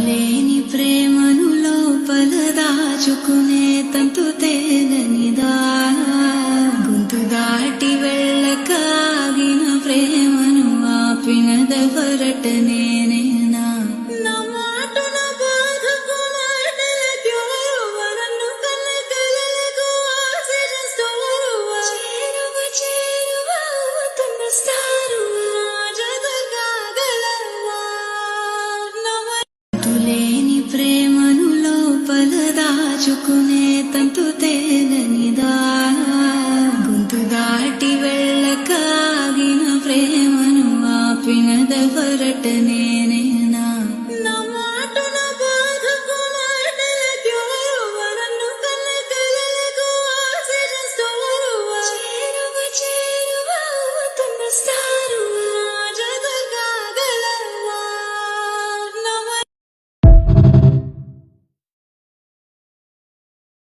అంతులేని ప్రేమను లోపల దాచుకునే తంతు తేలనిదా గొంతు దాటి వెళ్ళకాగిన ప్రేమను ఆపినదెవరట నేనేనా నా మాటున బాధకు మాటలకెవరువ నన్ను కన్న కలలకు ఆశిస్తోరువ చేరువ చేరువ అవుతున్న స్టారువా జతకాగలవా అంతులేని ప్రేమను లోపల దాచుకునే తంతు తేలనిదా గొంతు దాటి వెళ్ళకాగిన ప్రేమను ఆపినదెవరట నేనే